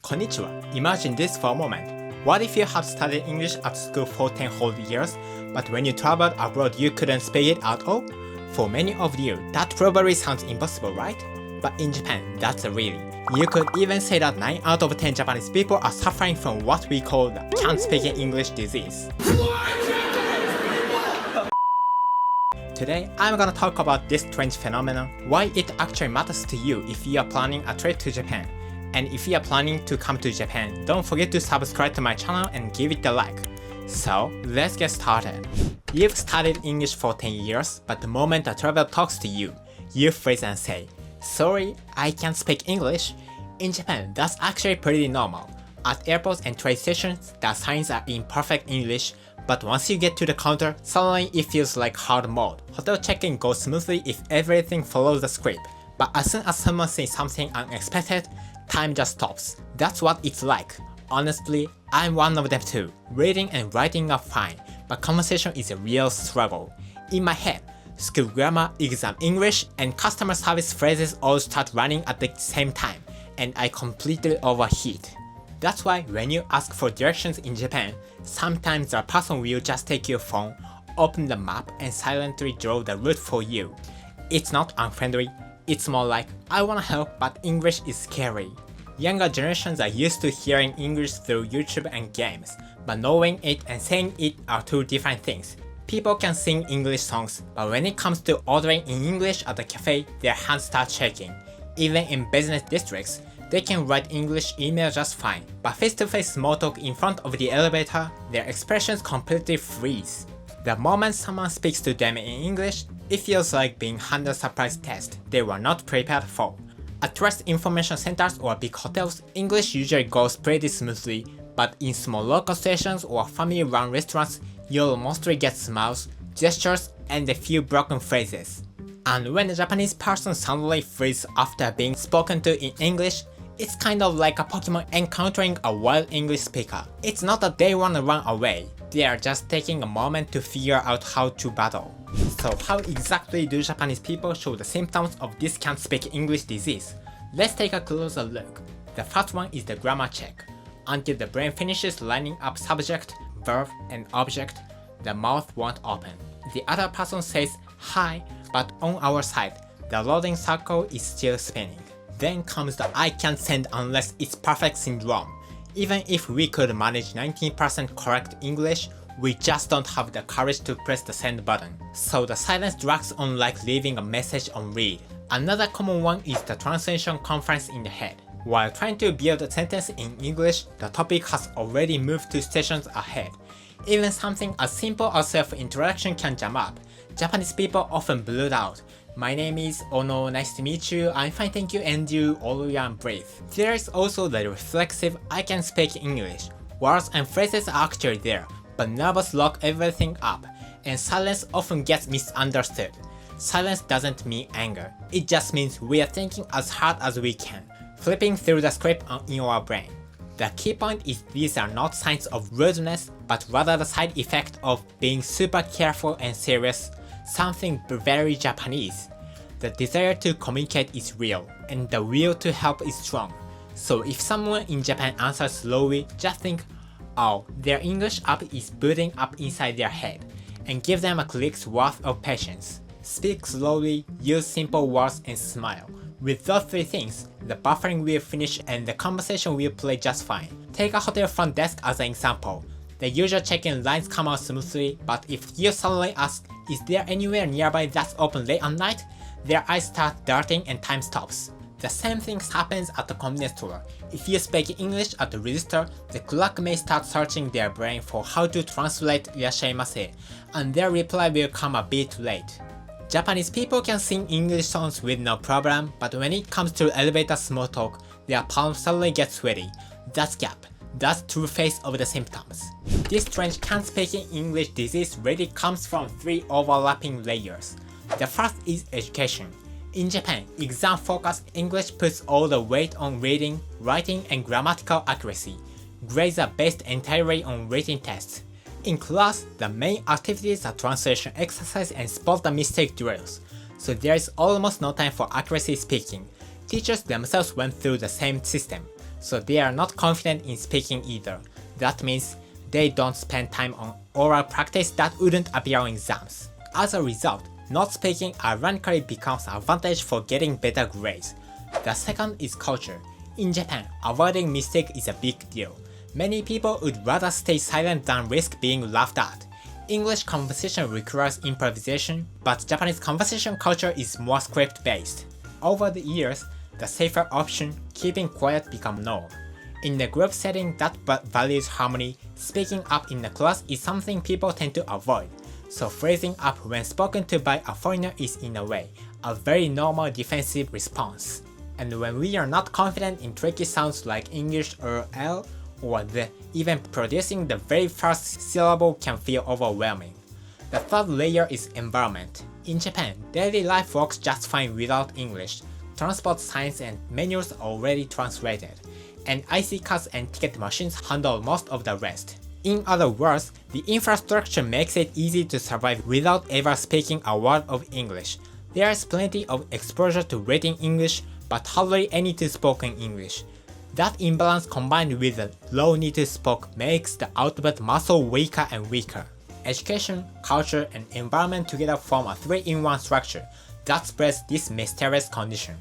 Konnichiwa. Imagine this for a moment. What if you had studied English at school for 10 whole years, but when you traveled abroad you couldn't speak it at all? For many of you, that probably sounds impossible, right? But in Japan, that's really. You could even say that 9 out of 10 Japanese people are suffering from what we call the can't speak English disease. Today, I'm gonna talk about this strange phenomenon, why it actually matters to you if you are planning a trip to Japan. And if you are planning to come to Japan, don't forget to subscribe to my channel and give it a like. So, let's get started. You've studied English for 10 years, but the moment a traveler talks to you, you freeze and say, "Sorry, I can't speak English." In Japan, that's actually pretty normal. At airports and train stations, the signs are in perfect English, but once you get to the counter, suddenly it feels like hard mode. Hotel check-in goes smoothly if everything follows the script, but as soon as someone says something unexpected, time just stops. That's what it's like. Honestly, I'm one of them too. Reading and writing are fine, but conversation is a real struggle. In my head, school grammar, exam English, and customer service phrases all start running at the same time, and I completely overheat. That's why when you ask for directions in Japan, sometimes the person will just take your phone, open the map, and silently draw the route for you. It's not unfriendly, it's more like, I wanna help but English is scary. Younger generations are used to hearing English through YouTube and games, but knowing it and saying it are two different things. People can sing English songs, but when it comes to ordering in English at a cafe, their hands start shaking. Even in business districts, they can write English email just fine, but face-to-face small talk in front of the elevator, their expressions completely freeze. The moment someone speaks to them in English, it feels like being handed a surprise test they were not prepared for. At tourist information centers or big hotels, English usually goes pretty smoothly, but in small local stations or family-run restaurants, you'll mostly get smiles, gestures, and a few broken phrases. And when a Japanese person suddenly freezes after being spoken to in English, it's kind of like a Pokemon encountering a wild English speaker. It's not that they wanna run away, they are just taking a moment to figure out how to battle. So how exactly do Japanese people show the symptoms of this can't speak English disease? Let's take a closer look. The first one is the grammar check. Until the brain finishes lining up subject, verb, and object, the mouth won't open. The other person says hi, but on our side, the loading circle is still spinning. Then comes the I can't send unless it's perfect syndrome. Even if we could manage 19% correct English, we just don't have the courage to press the send button. So the silence drags on like leaving a message on read. Another common one is the translation conference in the head. While trying to build a sentence in English, the topic has already moved 2 stations ahead. Even something as simple as self-introduction can jam up. Japanese people often blurt out, "My name is Ono, nice to meet you, I'm fine thank you, and you, all and breathe." There is also the reflexive I can speak English. Words and phrases are actually there, but nerves lock everything up, and silence often gets misunderstood. Silence doesn't mean anger, it just means we are thinking as hard as we can, flipping through the script in our brain. The key point is these are not signs of rudeness, but rather the side effect of being super careful and serious, something very Japanese. The desire to communicate is real, and the will to help is strong. So if someone in Japan answers slowly, just think, oh, their English app is booting up inside their head, and give them a click's worth of patience. Speak slowly, use simple words, and smile. With those 3 things, the buffering will finish and the conversation will play just fine. Take a hotel front desk as an example. The usual check-in lines come out smoothly, but if you suddenly ask, "Is there anywhere nearby that's open late at night?" their eyes start darting and time stops. The same thing happens at the convenience store. If you speak English at the register, the clerk may start searching their brain for how to translate "irashaimase," and their reply will come a bit late. Japanese people can sing English songs with no problem, but when it comes to elevator small talk, their palms suddenly get sweaty. That's gap. That's true face of the symptoms. This strange can't speak English disease really comes from 3 overlapping layers. The first is education. In Japan, exam-focused English puts all the weight on reading, writing, and grammatical accuracy. Grades are based entirely on written tests. In class, the main activities are translation exercise and spot the mistake drills, so there is almost no time for accuracy speaking. Teachers themselves went through the same system, so they are not confident in speaking either. That means they don't spend time on oral practice that wouldn't appear on exams. As a result, not speaking ironically becomes an advantage for getting better grades. The second is culture. In Japan, avoiding mistake is a big deal. Many people would rather stay silent than risk being laughed at. English conversation requires improvisation, but Japanese conversation culture is more script-based. Over the years, the safer option, keeping quiet, become norm. In the group setting that values harmony, speaking up in the class is something people tend to avoid. So phrasing up when spoken to by a foreigner is in a way, a very normal defensive response. And when we are not confident in tricky sounds like English or L or the, even producing the very first syllable can feel overwhelming. The third layer is environment. In Japan, daily life works just fine without English. Transport signs and menus are already translated, and IC cards and ticket machines handle most of the rest. In other words, the infrastructure makes it easy to survive without ever speaking a word of English. There is plenty of exposure to reading English, but hardly any to spoken English. That imbalance combined with the low need to speak makes the output muscle weaker and weaker. Education, culture, and environment together form a 3-in-1 structure that spreads this mysterious condition.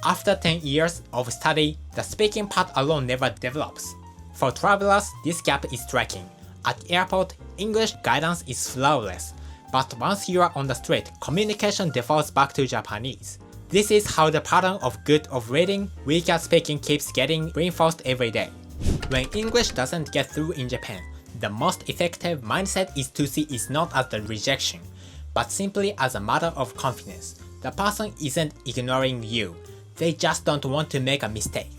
After 10 years of study, the speaking part alone never develops. For travelers, this gap is striking. At the airport, English guidance is flawless, but once you are on the street, communication defaults back to Japanese. This is how the pattern of good of reading, weak at speaking keeps getting reinforced every day. When English doesn't get through in Japan, the most effective mindset is to see it not as a rejection, but simply as a matter of confidence. The person isn't ignoring you, they just don't want to make a mistake.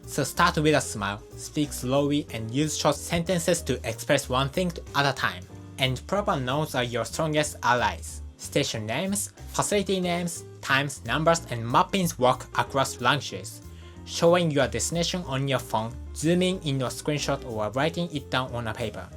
So start with a smile, speak slowly, and use short sentences to express one thing at a time. And proper nouns are your strongest allies. Station names, facility names, times, numbers, and mappings work across languages. Showing your destination on your phone, zooming in your screenshot, or writing it down on a paper.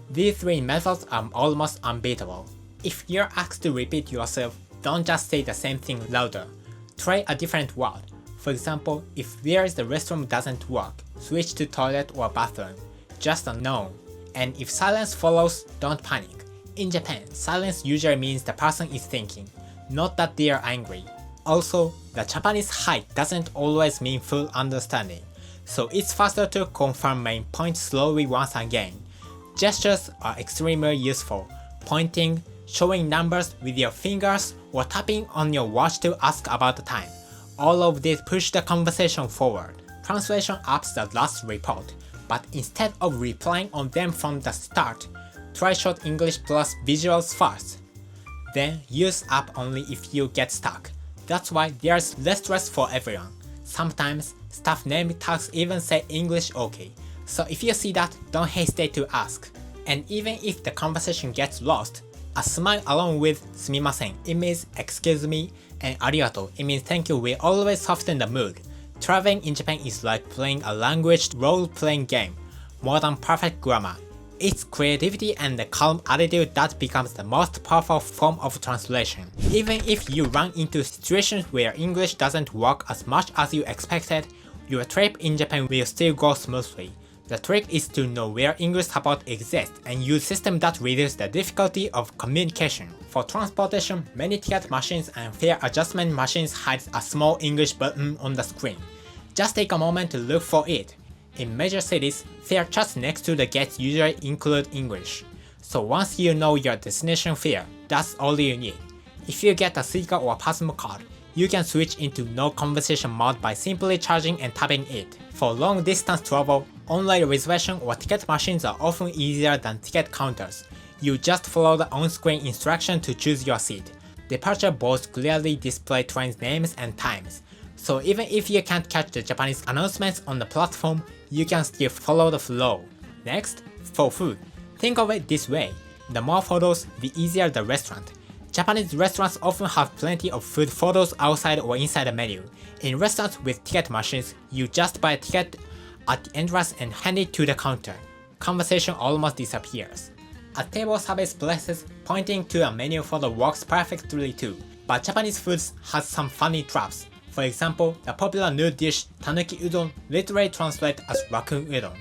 These 3 methods are almost unbeatable. If you're asked to repeat yourself, don't just say the same thing louder. Try a different word. For example, if where is the restroom doesn't work, switch to toilet or bathroom. Just a no. And if silence follows, don't panic. In Japan, silence usually means the person is thinking, not that they are angry. Also, the Japanese height doesn't always mean full understanding, so it's faster to confirm main point slowly once again. Gestures are extremely useful, pointing, showing numbers with your fingers, or tapping on your watch to ask about the time. All of these push the conversation forward. Translation apps the last report, but instead of replying on them from the start, try short English plus visuals first. Then use app only if you get stuck. That's why there's less stress for everyone. Sometimes staff name tags even say English okay, so if you see that, don't hesitate to ask. And even if the conversation gets lost, a smile along with sumimasen, it means excuse me, and arigato, it means thank you, will always soften the mood. Traveling in Japan is like playing a language role-playing game, more than perfect grammar. It's creativity and the calm attitude that becomes the most powerful form of translation. Even if you run into situations where English doesn't work as much as you expected, your trip in Japan will still go smoothly. The trick is to know where English support exists and use systems that reduce the difficulty of communication. For transportation, many ticket machines and fare adjustment machines hide a small English button on the screen. Just take a moment to look for it. In major cities, fare charts next to the gates usually include English. So once you know your destination fare, that's all you need. If you get a Suica or Pasmo card, you can switch into no conversation mode by simply charging and tapping it. For long distance travel, online reservation or ticket machines are often easier than ticket counters. You just follow the on-screen instruction to choose your seat. Departure boards clearly display trains names and times. So even if you can't catch the Japanese announcements on the platform, you can still follow the flow. Next, for food. Think of it this way, the more photos, the easier the restaurant. Japanese restaurants often have plenty of food photos outside or inside the menu. In restaurants with ticket machines, you just buy a ticket at the entrance and hand it to the counter. Conversation almost disappears. At table service places, pointing to a menu photo works perfectly too, but Japanese foods has some funny traps. For example, the popular noodle dish Tanuki Udon literally translates as raccoon udon.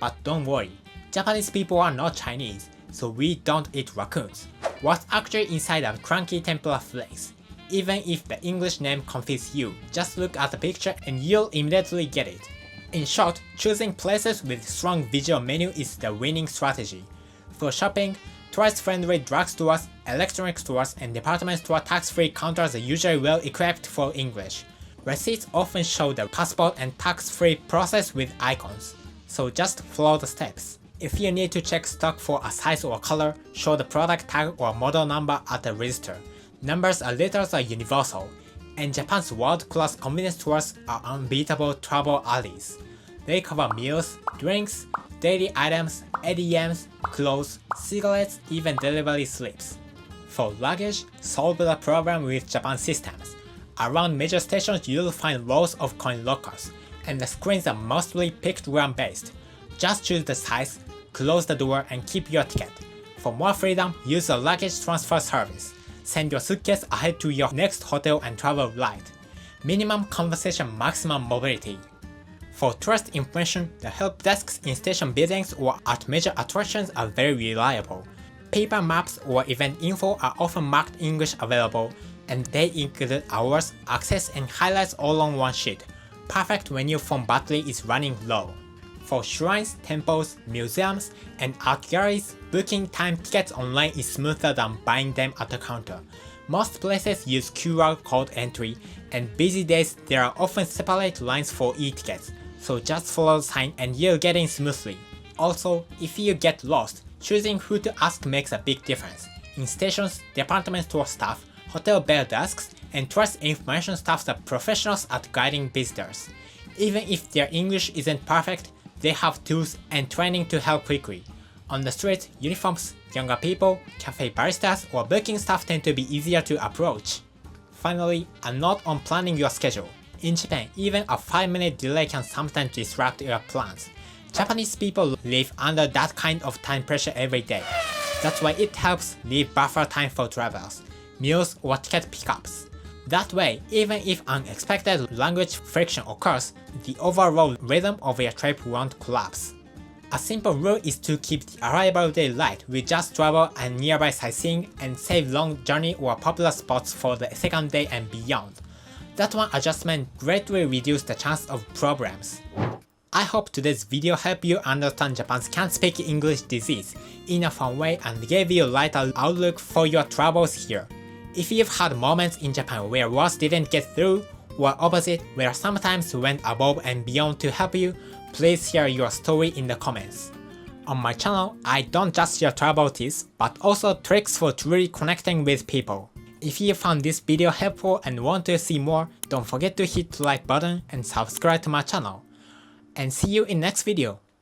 But don't worry, Japanese people are not Chinese, so we don't eat raccoons. What's actually inside of crunchy tempura flakes? Even if the English name confuses you, just look at the picture and you'll immediately get it. In short, choosing places with strong visual menu is the winning strategy. For shopping, tourist-friendly drugstores, electronic stores, and department store tax-free counters are usually well equipped for English. Receipts often show the passport and tax-free process with icons, so just follow the steps. If you need to check stock for a size or color, show the product tag or model number at the register. Numbers and letters are universal, and Japan's world-class convenience stores are unbeatable travel alleys. They cover meals, drinks, daily items, ATMs, clothes, cigarettes, even delivery slips. For luggage, solve the problem with Japan Systems. Around major stations you'll find rows of coin lockers, and the screens are mostly pictogram based. Just choose the size, close the door, and keep your ticket. For more freedom, use a luggage transfer service. Send your suitcase ahead to your next hotel and travel light. Minimum conversation, maximum mobility. For tourist information, the help desks in station buildings or at major attractions are very reliable. Paper maps or event info are often marked English available, and they include hours, access, and highlights all on one sheet. Perfect when your phone battery is running low. For shrines, temples, museums, and art galleries, booking time tickets online is smoother than buying them at the counter. Most places use QR code entry, and busy days there are often separate lines for e-tickets, so just follow the sign and you'll get in smoothly. Also, if you get lost, choosing who to ask makes a big difference. In stations, department store staff, hotel bell desks, and tourist information staffs are professionals at guiding visitors. Even if their English isn't perfect, they have tools and training to help quickly. On the street, uniforms, younger people, cafe baristas, or booking staff tend to be easier to approach. Finally, a note on planning your schedule. In Japan, even a 5-minute delay can sometimes disrupt your plans. Japanese people live under that kind of time pressure every day. That's why it helps leave buffer time for travels, meals, or ticket pickups. That way, even if unexpected language friction occurs, the overall rhythm of your trip won't collapse. A simple rule is to keep the arrival day light with just travel and nearby sightseeing, and save long journey or popular spots for the second day and beyond. That one adjustment greatly reduces the chance of problems. I hope today's video helped you understand Japan's can't speak English disease in a fun way and gave you a lighter outlook for your travels here. If you've had moments in Japan where words didn't get through, or opposite where sometimes went above and beyond to help you, please share your story in the comments. On my channel, I don't just share travel tips, but also tricks for truly connecting with people. If you found this video helpful and want to see more, don't forget to hit the like button and subscribe to my channel. And see you in next video.